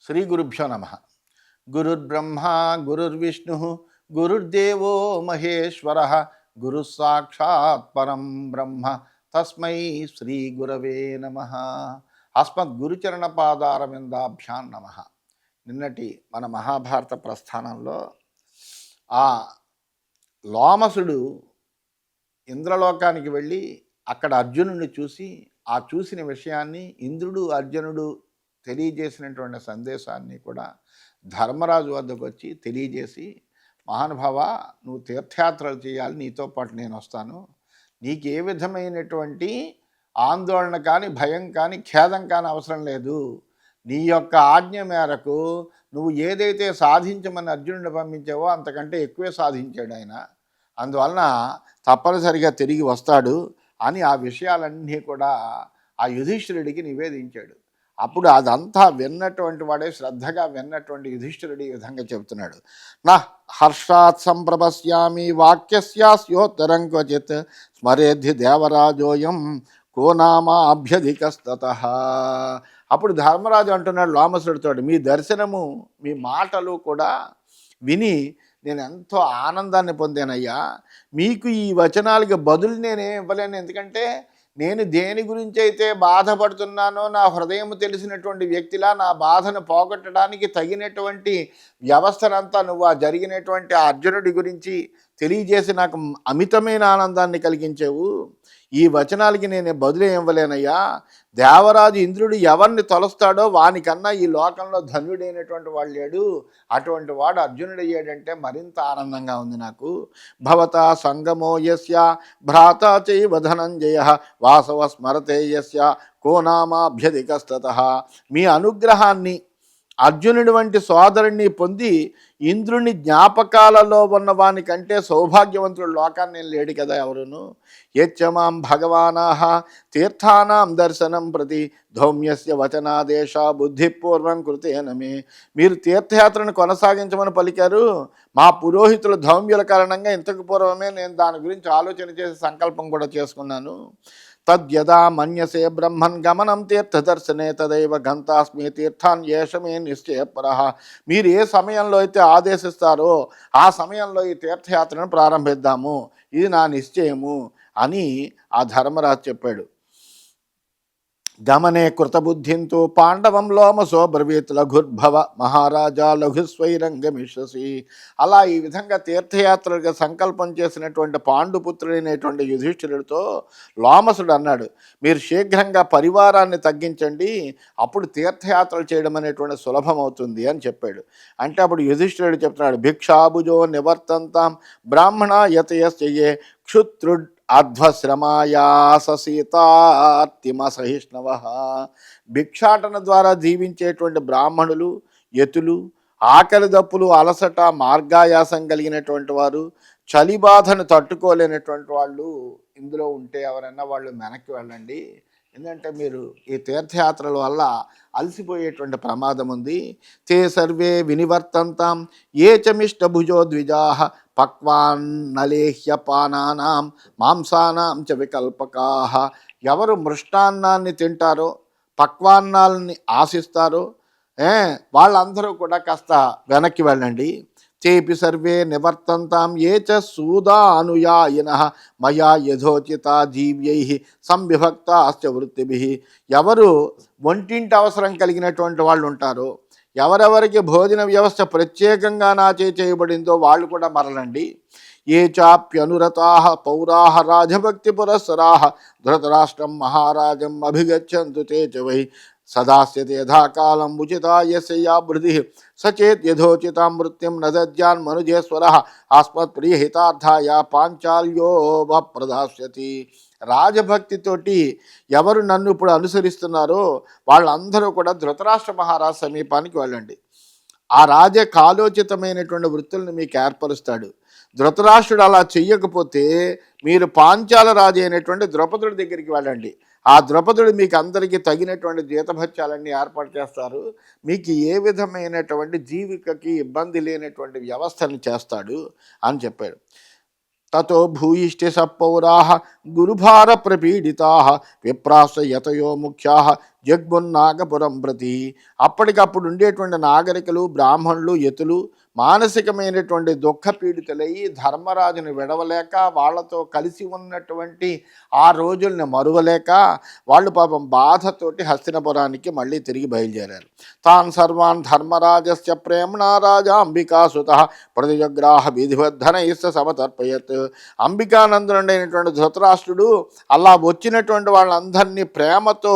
శ్రీ గురుభ్యో నమ. గురుర్బ్రహ్మ గురుర్విష్ణు గురుర్దేవో మహేశ్వర గురు సాక్షాత్ పరం బ్రహ్మ తస్మై శ్రీ గురవే నమ. అస్మద్ గురుచరణ పాదారవిందాభ్యాం నమ. నిన్నటి మన మహాభారత ప్రస్థానంలో ఆ లోమసుడు ఇంద్రలోకానికి వెళ్ళి అక్కడ అర్జునుడిని చూసి ఆ చూసిన విషయాన్ని ఇంద్రుడు అర్జునుడు తెలియజేసినటువంటి సందేశాన్ని కూడా ధర్మరాజు వద్దకు వచ్చి తెలియజేసి, మహానుభావ, నువ్వు తీర్థయాత్రలు చేయాలి, నీతో పాటు నేను వస్తాను, నీకు ఏ విధమైనటువంటి ఆందోళన కానీ భయం కానీ ఖేదం కానీ అవసరం లేదు, నీ యొక్క ఆజ్ఞ మేరకు నువ్వు ఏదైతే సాధించమని అర్జునుడిని పంపించావో అంతకంటే ఎక్కువే సాధించాడు ఆయన, అందువలన తప్పనిసరిగా తిరిగి వస్తాడు అని ఆ విషయాలన్నీ కూడా ఆ యుధిష్ఠిరుడికి నివేదించాడు. అప్పుడు అదంతా విన్నటువంటి వాడే, శ్రద్ధగా విన్నటువంటి యుధిష్ఠిరుడు ఈ విధంగా చెబుతున్నాడు. నా హర్షాత్ సంప్రపశ్యామి వాక్యస్యోత్తరం క్వచిత్ స్మరేద్ధి దేవరాజోయం కో నామా అభ్యధికస్తత. అప్పుడు ధర్మరాజు అంటున్నాడు లోమసుడితో, మీ దర్శనము మీ మాటలు కూడా విని నేను ఎంతో ఆనందాన్ని పొందానయ్యా. మీకు ఈ వచనాలకి బదులు నేనేం ఇవ్వలేను, ఎందుకంటే నేను దేని గురించి అయితే బాధపడుతున్నానో నా హృదయం తెలిసినటువంటి వ్యక్తిలా నా బాధను పోగొట్టడానికి తగినటువంటి వ్యవస్థనంతా నువ్వు ఆ జరిగినటువంటి ఆ అర్జునుడి గురించి తెలియజేసి నాకు అమితమైన ఆనందాన్ని కలిగించావు. ఈ వచనాలకి నేను బదులు ఇవ్వలేనయ్యా. దేవరాజు ఇంద్రుడు ఎవరిని తొలస్తాడో వానికన్నా ఈ లోకంలో ధన్యుడైనటువంటి వాడు లేడు, అటువంటి వాడు అర్జునుడు అయ్యాడంటే మరింత ఆనందంగా ఉంది నాకు. భవతా సంగమో యస్య భ్రాతా చైవ ధనంజయ వాసవ స్మరతే యస్య కో నామాభ్యధికస్తతః. మీ అనుగ్రహాన్ని, అర్జునుడి వంటి సోదరుణ్ణి పొంది ఇంద్రుని జ్ఞాపకాలలో ఉన్నవాని కంటే సౌభాగ్యవంతుడు లోకాన్ని లేడు కదా ఎవరును. యచ్చమాం భగవానాహ తీర్థానాం దర్శనం ప్రతి ధౌమ్యస్య వచనాదేశ బుద్ధిపూర్వం కృతేనమే. మీరు తీర్థయాత్రను కొనసాగించమని పలికారు, మా పురోహితుల ధౌమ్యుల కారణంగా ఇంతకు పూర్వమే నేను దాని గురించి ఆలోచన చేసి సంకల్పం కూడా చేసుకున్నాను. తద్యదా మన్యసే బ్రహ్మన్ గమనం తీర్థదర్శనే తదైవ గంతాస్మి తీర్థాన్ ఏషమే నిశ్చయపరః. మీరు ఏ సమయంలో అయితే ఆదేశిస్తారో ఆ సమయంలో ఈ తీర్థయాత్రను ప్రారంభిద్దాము, ఇది నా నిశ్చయము అని ఆ ధర్మరాజు చెప్పాడు. గమనే కృతబుద్ధింతో పాండవం లోమసో బ్రవీత్ లఘుర్భవ మహారాజా లఘుస్వైరంగమిషసి. అలా ఈ విధంగా తీర్థయాత్రగా సంకల్పం చేసినటువంటి పాండుపుత్రుడైనటువంటి యుధిష్ఠిరుడితో లోమసుడు అన్నాడు, మీరు శీఘ్రంగా పరివారాన్ని తగ్గించండి, అప్పుడు తీర్థయాత్రలు చేయడం అనేటువంటి సులభం అవుతుంది అని చెప్పాడు. అంటే అప్పుడు యుధిష్ఠిరుడు చెప్తున్నాడు, భిక్షాభుజో నివర్తంతాం బ్రాహ్మణ యతయస్యే క్షుత్రుడ్ అధ్వశ్రమాయాస సీతార్తిమ సహిష్ణవ. భిక్షాటన ద్వారా జీవించేటువంటి బ్రాహ్మణులు, యతులు, ఆకలి దప్పులు, అలసట, మార్గాయాసం కలిగినటువంటి వారు, చలి బాధను తట్టుకోలేనటువంటి వాళ్ళు ఇందులో ఉంటే ఎవరైనా వాళ్ళు వెనక్కి వెళ్ళండి, ఎందుకంటే మీరు ఈ తీర్థయాత్రల వల్ల అలసిపోయేటువంటి ప్రమాదం ఉంది. తే సర్వే వినివర్తంతాం ఏ చమిష్టభుజో ద్విజాః పక్వాన్నలేహ్యపానానాం మాంసానాం చ వికల్పకాః. ఎవరు మృష్టాన్నాన్ని తింటారో, పక్వాన్నాలని ఆశిస్తారో వాళ్ళందరూ కూడా కాస్త వెనక్కి వెళ్ళండి. చేపి సర్వే నివర్తంతాం ఏ చ సూదానుయాయినః మయా యథోచిత జీవ్యై సంవిభక్తాశ్చ వృత్తిభిః. ఎవరు ఒంటింటి అవసరం కలిగినటువంటి వాళ్ళు ఉంటారో, ఎవరెవరికి భోజన వ్యవస్థ ప్రత్యేకంగా నాచే చేయబడిందో వాళ్ళు కూడా మరలండి. ఏ చాప్యనురతాః పౌరాః రాజభక్తి పురస్సరాః ధృతరాష్ట్రం మహారాజం అభిగచ్చంతు తే చ వై సదాస్యతే యథాకాలం ఉచితాయస్య వృద్ధి సచేత్ యథోచితాం మృత్యుం నదజ్యాన్ మనుజేశ్వరః ఆస్మత్ప్రియహితార్థాయ పాంచాల్యో ప్రదాస్యతి. రాజభక్తితోటి ఎవరు నన్ను ఇప్పుడు అనుసరిస్తున్నారో వాళ్ళందరూ కూడా ధృతరాష్ట్ర మహారాజు సమీపానికి వెళ్ళండి. ఆ రాజే కాలోచితమైనటువంటి వృత్తులను మీకు ఏర్పరుస్తాడు. ధృతరాష్ట్రుడు అలా చెయ్యకపోతే మీరు పాంచాల రాజు అయినటువంటి ద్రౌపదుడి దగ్గరికి వెళ్ళండి. ఆ ద్రౌపదుడు మీకు అందరికీ తగినటువంటి జీతభత్యాలన్నీ ఏర్పాటు చేస్తారు, మీకు ఏ విధమైనటువంటి జీవికకి ఇబ్బంది లేనటువంటి వ్యవస్థను చేస్తాడు అని చెప్పాడు. తతో భూయిష్ఠి సపౌరాః గురుభార ప్రపీడితాః విప్రాస యతయో ముఖ్యాః జగ్మున్నాగపురం ప్రతి. అప్పటికప్పుడు ఉండేటువంటి నాగరికులు, బ్రాహ్మణులు, యతులు మానసికమైనటువంటి దుఃఖపీడితులయ్యి ధర్మరాజుని విడవలేక, వాళ్లతో కలిసి ఉన్నటువంటి ఆ రోజుల్ని మరువలేక వాళ్ళు పాపం బాధతోటి హస్తినపురానికి మళ్ళీ తిరిగి బయలుదేరారు. తాన్ సర్వాన్ ధర్మరాజస్య ప్రేమ్ణా రాజా అంబికాసుతః ప్రతిజగ్రాహ విధివద్ధనైస్స సమతర్పయత్. అంబికానందుడైనటువంటి ధృతరాష్ట్రుడు అలా వచ్చినటువంటి వాళ్ళందరినీ ప్రేమతో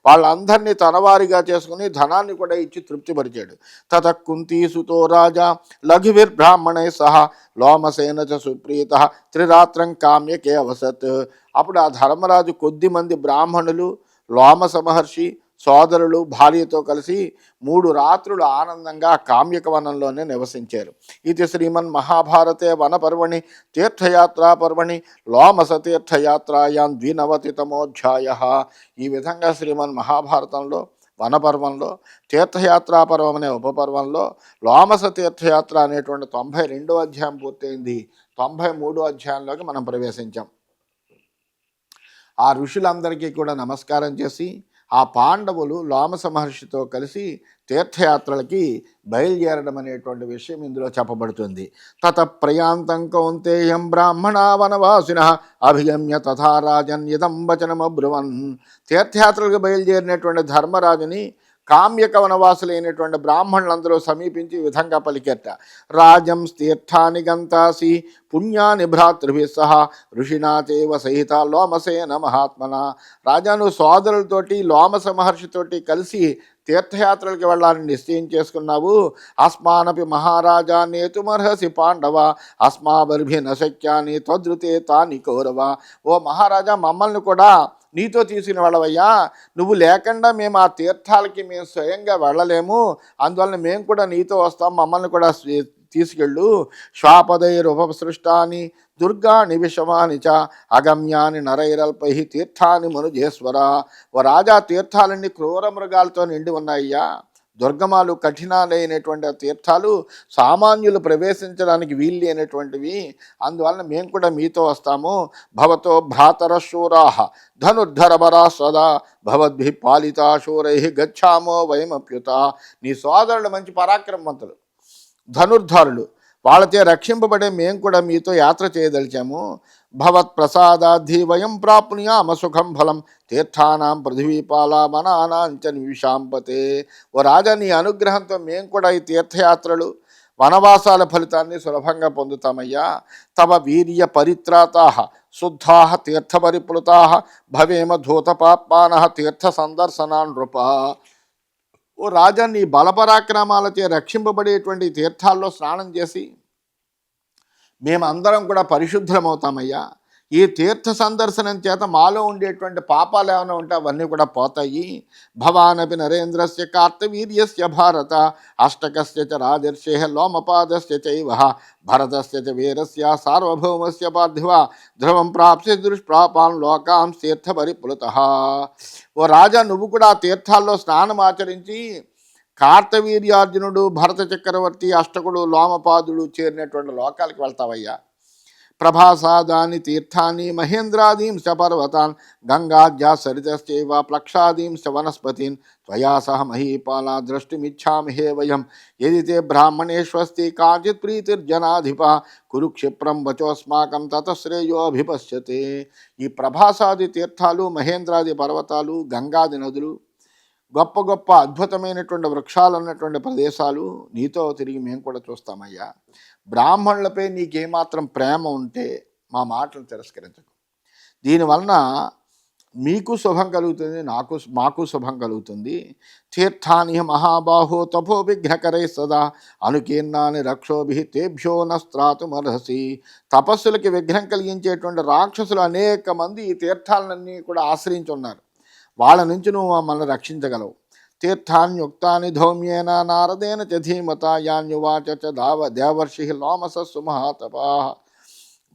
వాళ్ళందరినీ తనవారిగా చేసుకుని ధనాన్ని కూడా ఇచ్చి తృప్తిపరిచాడు. తత కుంతీసుతో రాజా లఘుభిర్బ్రాహ్మణై సహ లోమసేన చ సుప్రీత త్రిరాత్రం కామ్యకే అవసత్. అప్పుడు ఆ ధర్మరాజు కొద్ది మంది బ్రాహ్మణులు, లోమస మహర్షి సోదరులు భార్యతో కలిసి 3 రాత్రులు ఆనందంగా కామ్యక వనంలోనే నివసించారు. ఇది శ్రీమన్ మహాభారతే వనపర్వణి తీర్థయాత్రా పర్వణి లోమస తీర్థయాత్రాయాం 29తమోధ్యాయ. ఈ విధంగా శ్రీమన్ మహాభారతంలో వనపర్వంలో తీర్థయాత్రా పర్వం అనే ఉపపర్వంలో లోమస తీర్థయాత్ర అనేటువంటి 92వ అధ్యాయం పూర్తయింది. 93వ అధ్యాయంలోకి మనం ప్రవేశించాం. ఆ ఋషులందరికీ కూడా నమస్కారం చేసి ఆ పాండవులు లోమస మహర్షితో కలిసి తీర్థయాత్రలకి బయలుదేరడం అనేటువంటి విషయం ఇందులో చెప్పబడుతుంది. తత ప్రయాంతం కౌంతేయం బ్రాహ్మణా వనవాసినః అభిగమ్య తథా రాజన్ ఇదం వచనమబ్రువన్. తీర్థయాత్రలకు బయలుదేరినటువంటి ధర్మరాజుని కామ్యక వనవాసులైనటువంటి బ్రాహ్మణులందరూ సమీపించి ఈ విధంగా పలికెట్ట. రాజం తీర్థాని గంతాసి పుణ్యాని భ్రాతృభి సహ ఋషినాచేవ సహిత లోమసేన మహాత్మన. రాజాను సోదరులతోటి లోమస మహర్షితోటి కలిసి తీర్థయాత్రలకు వెళ్ళాలని నిశ్చయం చేసుకున్నావు. అస్మానపి మహారాజా నేతుమర్హసి పాండవ అస్మాబర్భి నశక్యాని త్వదృతే తాని కౌరవ. ఓ మహారాజా, మమ్మల్ని కూడా నీతో తీసుకుని వెళ్ళవయ్యా. నువ్వు లేకుండా మేము ఆ తీర్థాలకి మేము స్వయంగా వెళ్ళలేము. అందువలన మేము కూడా నీతో వస్తాం, మమ్మల్ని కూడా తీసుకెళ్ళు. శ్వాపదైరుపసృష్టాని దుర్గాని విషమాని చ అగమ్యాని నరైరల్పై తీర్థాని మనుజేశ్వర. ఓ రాజా, తీర్థాలన్నీ క్రూర మృగాలతో నిండి ఉన్నాయ్యా. దుర్గమాలు, కఠినాలైనటువంటి తీర్థాలు సామాన్యులు ప్రవేశించడానికి వీల్లేనటువంటివి. అందువలన మేము కూడా మీతో వస్తాము. భవతో భ్రాతర శూరాః ధనుర్ధరబరా సదా భవద్భి పాలితా శూరై గచ్చామో వయమప్యుత. నీ సోదరులు మంచి పరాక్రమవంతులు, ధనుర్ధారులు, వాళ్ళచే రక్షింపబడే మేము కూడా మీతో యాత్ర చేయదలిచాము. భవత్ ప్రసాదాద్ధి వయం ప్రాప్నుయామ సుఖం ఫలం తీర్థానాం పృథివీపాల వనానాంచ నివిశాంపతే. ఓ రాజా, నీ అనుగ్రహంతో మేము కూడా ఈ తీర్థయాత్రలు వనవాసాల ఫలితాన్ని సులభంగా పొందుతామయ్యా. తవ వీర్య పరిత్రాతాః శుద్ధాః తీర్థ పరిప్లుతాః భవేమ ధూతపాప్మానః తీర్థ సందర్శనాన్ నృప. ఓ రాజా, నీ బలపరాక్రమాలచే రక్షింపబడేటువంటి తీర్థాల్లో స్నానం చేసి మేమందరం కూడా పరిశుద్ధమవుతామయ్యా. ఈ తీర్థ సందర్శనం చేత మాలో ఉండేటువంటి పాపాలు ఏమైనా ఉంటే అవన్నీ కూడా పోతాయి. భవానపి నరేంద్రస్య కార్తవీర్యస్య భారత అష్టకస్య చ రాజర్షే లోమపాదస్య చైవ భరతస్య చ వీరస్య సార్వభౌమస్య పార్థివ ధ్రువం ప్రాప్స్య దుష్ప్రాపాన్ లోకాం తీర్థ పరిప్లుతః. ఓ రాజా, నువ్వు కూడా ఆ తీర్థాల్లో స్నానం ఆచరించి కార్తవీర్యార్జునుడు, భరత చక్రవర్తి, అష్టకుడు, లోమపాదుడు చేరినటువంటి లోకాలకు వెళ్తావయ్యా. ప్రభాసాదాని తీర్థాని మహేంద్రాదీంశ పర్వతాన్ గంగాద్యా సరితశ్చైవ ప్లక్షాదీంశ వనస్పతిన్ త్వయా సహ మహీపాల ద్రష్టుమిచ్చామి హే వయం యది తే బ్రాహ్మణేష్వస్తి కాచిత్ ప్రీతిర్జనాధిప కురుక్షిప్రం వచోస్మాకం తతశ్రేయోభిపశ్యతే. ఈ ప్రభాసాది తీర్థాలు, మహేంద్రాది పర్వతాలు, గంగాది నదులు, గొప్ప గొప్ప అద్భుతమైనటువంటి వృక్షాలు ఉన్నటువంటి ప్రదేశాలు నీతో తిరిగి మేము కూడా చూస్తామయ్యా. బ్రాహ్మణులపై నీకేమాత్రం ప్రేమ ఉంటే మా మాటలు తిరస్కరించకు. దీనివలన మీకు శుభం కలుగుతుంది, మాకు శుభం కలుగుతుంది. తీర్థాని మహాబాహో తపో విఘ్నకరై సదా అనుకీర్ణాని రక్షోభి తేభ్యో నస్త్రాతుమర్హసి. తపస్సులకి విఘ్నం కలిగించేటువంటి రాక్షసులు అనేక మంది ఈ తీర్థాలన్నీ కూడా ఆశ్రయించున్నారు. వాళ్ళ నుంచి నువ్వు మమ్మల్ని రక్షించగలవు. తీర్థాన్యుక్తాని ధౌమ్యేన నారదేన చ ధీమత యాన్యువాచ చ దేవర్షి లోమస సుమహాతపా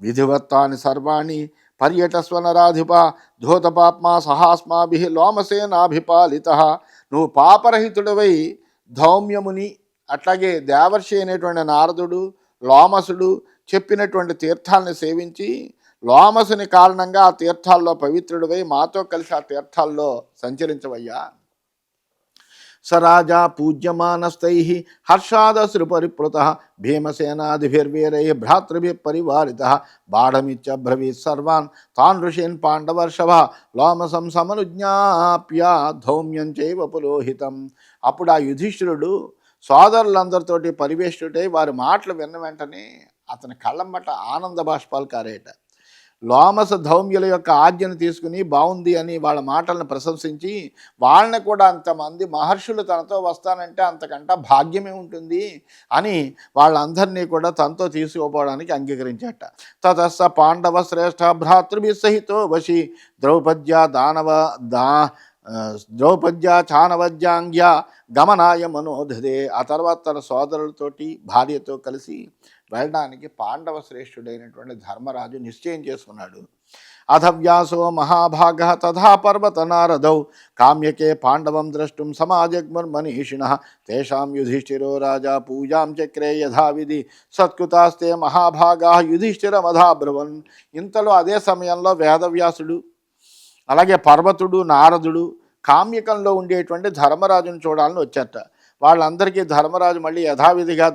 విధివత్తాని సర్వాణి పర్యటస్వనరాధిప ధూతపాప్మా సహాస్మాభి లోమసేనాభిపాలిత. నువ్వు పాపరహితుడివై ధౌమ్యముని, అట్లాగే దేవర్షి అయినటువంటి నారదుడు, లోమసుడు, చెప్పినటువంటి తీర్థాలని సేవించి లోమసుని కారణంగా ఆ తీర్థాల్లో పవిత్రుడివై మాతో కలిసి ఆ తీర్థాల్లో సంచరించవయ్యా. స రాజా పూజ్యమానస్తై హర్షాదశ్రు పరిప్లుత భీమసేనాదిభిర్వీరై భ్రాతృభి పరివారిత బాఢమిత్యబ్రవీత్ సర్వాన్ తాన్ ఋషీన్ పాండవర్షభ లోమసం సమనుజ్ఞాప్య ధౌమ్యం చైవ పురోహితం. అప్పుడు ఆ యుధిష్ఠిరుడు సోదరులందరితోటి పరివేష్టుడై వారి మాటలు విన్న వెంటనే అతని కళ్ళంబట ఆనంద బాష్పాలు కారేట. లోమస ధౌమ్యుల యొక్క ఆజ్ఞను తీసుకుని బాగుంది అని వాళ్ళ మాటలను ప్రశంసించి వాళ్ళని కూడా అంతమంది మహర్షులు తనతో వస్తానంటే అంతకంటే భాగ్యమే ఉంటుంది అని వాళ్ళందరినీ కూడా తనతో తీసుకుపోవడానికి అంగీకరించాట. తతస్స పాండవ శ్రేష్ఠ భ్రాతృభి సహితో వశి ద్రౌపద్య చానవజ్యాంగ్య గమనాయ మనోధదే. ఆ తర్వాత తన సోదరులతోటి భార్యతో కలిసి వెళ్ళడానికి పాండవ శ్రేష్ఠుడైనటువంటి ధర్మరాజు నిశ్చయం చేసుకున్నాడు. అథ వ్యాసో మహాభాగ తథా పర్వత నారదౌ కామ్యకే పాండవం ద్రష్టుం సమాజగ్మర్మనీషిణ తేషాం యుధిష్ఠిరో రాజా పూజాం చక్రే యథావిధి సత్కృతాస్తే మహాభాగా యుధిష్ఠిరమధాబ్రవన్. ఇంతలో అదే సమయంలో వేదవ్యాసుడు అలాగే పర్వతుడు నారదుడు కామ్యకంలో ఉండేటువంటి ధర్మరాజును చూడాలని వచ్చారట. వాళ్ళందరికీ ధర్మరాజు మళ్ళీ యథావిధిగా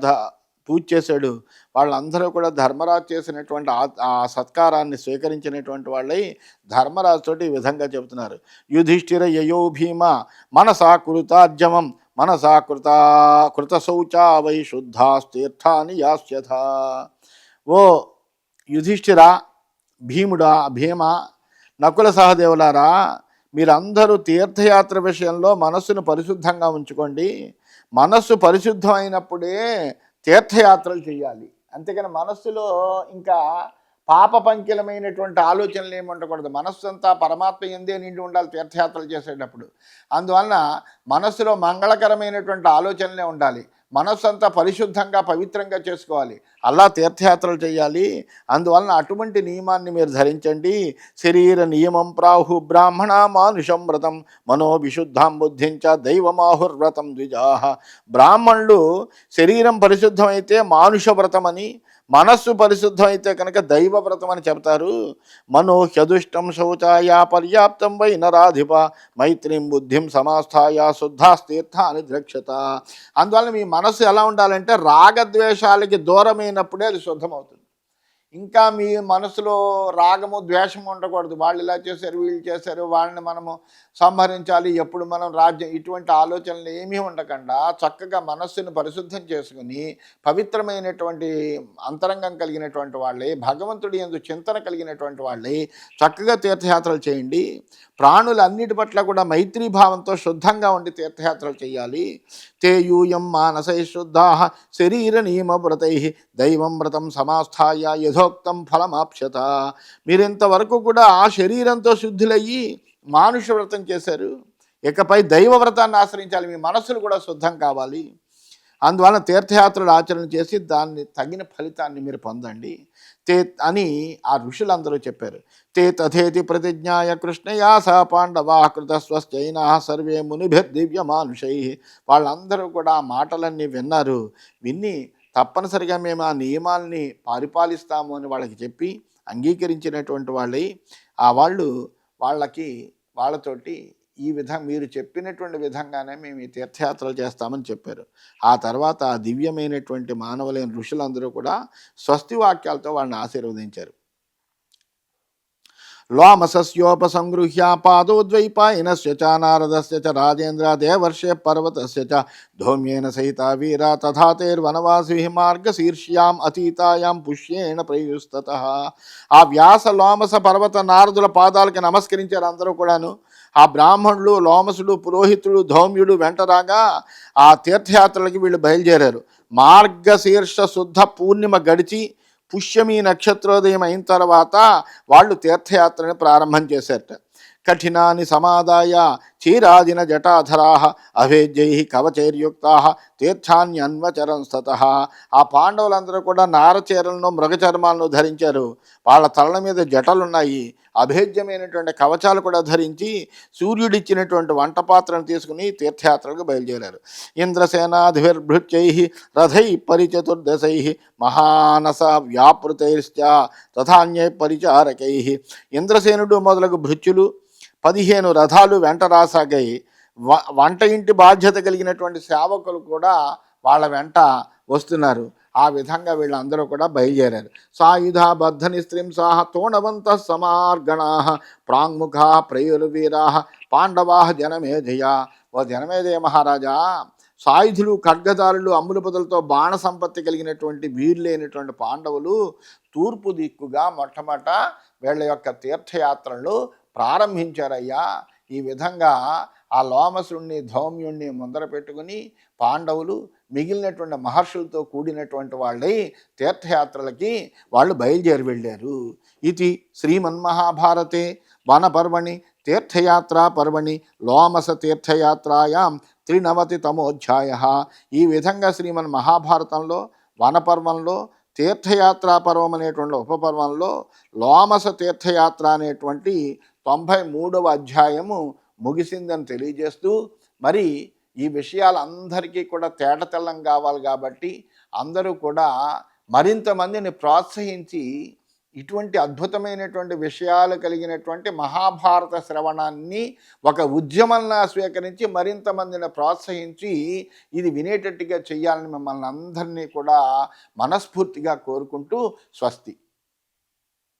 పూజ చేశాడు. వాళ్ళందరూ కూడా ధర్మరాజు చేసినటువంటి ఆ సత్కారాన్ని స్వీకరించినటువంటి వాళ్ళై ధర్మరాజుతోటి ఈ విధంగా చెబుతున్నారు. యుధిష్ఠిర యయో భీమ మనసా కృతార్జమం మనసా కృత శౌచా వై శుద్ధాస్తీర్థాని యాస్యథ. ఓ యుధిష్ఠిర, భీముడా, భీమ, నకుల సహదేవులారా, మీరందరూ తీర్థయాత్ర విషయంలో మనస్సును పరిశుద్ధంగా ఉంచుకోండి. మనస్సు పరిశుద్ధమైనప్పుడే తీర్థయాత్రలు చేయాలి. అంతేకాని మనస్సులో ఇంకా పాప పంకిలమైనటువంటి ఆలోచనలు ఏమి ఉండకూడదు. మనస్సు అంతా పరమాత్మ ఎందే నిండి ఉండాలి తీర్థయాత్రలు చేసేటప్పుడు. అందువలన మనస్సులో మంగళకరమైనటువంటి ఆలోచనలే ఉండాలి. మనస్సు అంతా పరిశుద్ధంగా పవిత్రంగా చేసుకోవాలి. అలా తీర్థయాత్రలు చేయాలి. అందువలన అటువంటి నియమాన్ని మీరు ధరించండి. శరీర నియమం ప్రాహు బ్రాహ్మణ మానుషం వ్రతం మనోవిశుద్ధాం బుద్ధించ దైవమాహుర్వ్రతం ద్విజాహ. బ్రాహ్మణులు శరీరం పరిశుద్ధమైతే మానుష వ్రతం అని, మనస్సు పరిశుద్ధమైతే కనుక దైవ వ్రతం అని చెప్తారు. మనో హ్యదుష్టం శౌచాయ పర్యాప్తం వై నరాధిప మైత్రీం బుద్ధిం సమాస్థాయ శుద్ధాస్తీర్థాన్ని ద్రక్షత. అందువల్ల మీ మనస్సు ఎలా ఉండాలంటే రాగద్వేషాలకి దూరమైనప్పుడే అది శుద్ధమవుతుంది. ఇంకా మీ మనసులో రాగము ద్వేషము ఉండకూడదు. వాళ్ళు ఇలా చేశారు, వీళ్ళు చేశారు, వాళ్ళని మనము సంహరించాలి, ఎప్పుడు మనం రాజ్యం, ఇటువంటి ఆలోచనలు ఏమీ ఉండకుండా చక్కగా మనస్సును పరిశుద్ధం చేసుకుని పవిత్రమైనటువంటి అంతరంగం కలిగినటువంటి వాళ్ళే, భగవంతుడి యందు చింతన కలిగినటువంటి వాళ్ళే చక్కగా తీర్థయాత్రలు చేయండి. ప్రాణులన్నిటి పట్ల కూడా మైత్రీభావంతో శుద్ధంగా ఉండి తీర్థయాత్రలు చేయాలి. తే యూయం మానసై శుద్ధా శరీర నియమ వ్రతై దైవం వ్రతం సమాస్థాయ యథోక్తం ఫలమాప్స్యత. మీరు ఇంతవరకు కూడా ఆ శరీరంతో శుద్ధులయ్యి మానుష వ్రతం చేశారు. ఇకపై దైవ వ్రతాన్ని ఆశ్రయించాలి. మీ మనస్సులు కూడా శుద్ధం కావాలి. అందువలన తీర్థయాత్రలు ఆచరణ చేసి దాన్ని తగిన ఫలితాన్ని మీరు పొందండి అని ఆ ఋషులందరూ చెప్పారు. తే తథేతి ప్రతిజ్ఞాయ కృష్ణయా సహ పాండవా కృత స్వస్థైనా సర్వే మునిభిర్దివ్య మానుషై. వాళ్ళందరూ కూడా ఆ మాటలన్నీ విన్నారు. విని తప్పనిసరిగా మేము ఆ నియమాల్ని పరిపాలిస్తాము అని వాళ్ళకి చెప్పి అంగీకరించినటువంటి వాళ్ళై వాళ్ళతోటి ఈ మీరు చెప్పినటువంటి విధంగానే మేము ఈ తీర్థయాత్రలు చేస్తామని చెప్పారు. ఆ తర్వాత ఆ దివ్యమైనటువంటి మానవులైన ఋషులందరూ కూడా స్వస్తి వాక్యాలతో వాళ్ళని ఆశీర్వదించారు. లోమసస్యోపసంగృహ్య పాదోద్వైపాయనస్య చ నారదస్య చ రాజేంద్ర దేవర్షే పర్వతస్య చ ధౌమ్యేన సహిత వీర తథాతైర్వనవాసి మార్గశీర్ష్యాం అతీతాయాం పుష్యేణ ప్రయుస్తతః. ఆ వ్యాస లోమస పర్వత నారదుల పాదాలకి నమస్కరించారు అందరూ కూడాను. ఆ బ్రాహ్మణులు, లోమసుడు, పురోహితుడు, ధౌమ్యుడు వెంట రాగా ఆ తీర్థయాత్రలకి వీళ్ళు బయలుదేరారు. మార్గశీర్ష శుద్ధ పూర్ణిమ గడిచి పుష్యమి నక్షత్రోదయం అయిన తర్వాత వాళ్ళు తీర్థయాత్రని ప్రారంభం చేశారట. కఠినాని సమాదాయ చీరాదిన జటాధరా అభేద్యై కవచైర్యుక్తా తీర్థాన్యన్వచరంస్తత. ఆ పాండవులందరూ కూడా నారచీరలను, మృగచర్మాలను ధరించారు. వాళ్ళ తలల మీద జటలున్నాయి. అభేద్యమైనటువంటి కవచాలు కూడా ధరించి సూర్యుడిచ్చినటువంటి వంట పాత్రను తీసుకుని తీర్థయాత్రలకు బయలుదేరారు. ఇంద్రసేనాధిభిర్భృత్యై రథై పరిచతుర్దశై మహానస వ్యాపృతైశ్చ తథాన్యై పరిచారకై. ఇంద్రసేనుడు మొదలగు భృత్యులు 15 రథాలు వెంట రాసాగాయి. వంట ఇంటి బాధ్యత కలిగినటువంటి సేవకులు కూడా వాళ్ళ వెంట వస్తున్నారు. ఆ విధంగా వీళ్ళందరూ కూడా బయలుదేరారు. సాయుధా బద్ధని స్త్రీంసాహ తోణవంత సమార్గణా ప్రాంగ్ముఖా ప్రయుర్వీరా పాండవా జనమేజయ. ఓ జనమేజయ మహారాజా, సాయుధులు, ఖడ్గదారులు, అమ్ముల పొదలతో బాణ సంపత్తి కలిగినటువంటి వీరులైనటువంటి పాండవులు తూర్పు దిక్కుగా మొట్టమొదట వీళ్ళ యొక్క తీర్థయాత్రలు ప్రారంభించారయ్యా. ఈ విధంగా ఆ లోమసుణ్ణి, ధౌమ్యుణ్ణి ముందర పెట్టుకుని పాండవులు మిగిలినటువంటి మహర్షులతో కూడినటువంటి వాళ్ళై తీర్థయాత్రలకి వాళ్ళు బయలుదేరి వెళ్ళారు. ఇది శ్రీమన్మహాభారతే వనపర్వణి తీర్థయాత్రా పర్వణి లోమస తీర్థయాత్రాయాం 93తమోధ్యాయ. ఈ విధంగా శ్రీమన్ మహాభారతంలో వనపర్వంలో తీర్థయాత్రా పర్వం అనేటువంటి ఉపపర్వంలో లోమస తీర్థయాత్ర అనేటువంటి 93వ అధ్యాయము ముగిసిందని తెలియజేస్తూ, మరి ఈ విషయాలందరికీ కూడా తేటతెల్లం కావాలి కాబట్టి అందరూ కూడా మరింత మందిని ప్రోత్సహించి ఇటువంటి అద్భుతమైనటువంటి విషయాలు కలిగినటువంటి మహాభారత శ్రవణాన్ని ఒక ఉద్యమంలా స్వీకరించి మరింత మందిని ప్రోత్సహించి ఇది వినేటట్టుగా చేయాలని మిమ్మల్ని అందరినీ కూడా మనస్ఫూర్తిగా కోరుకుంటూ స్వస్తి.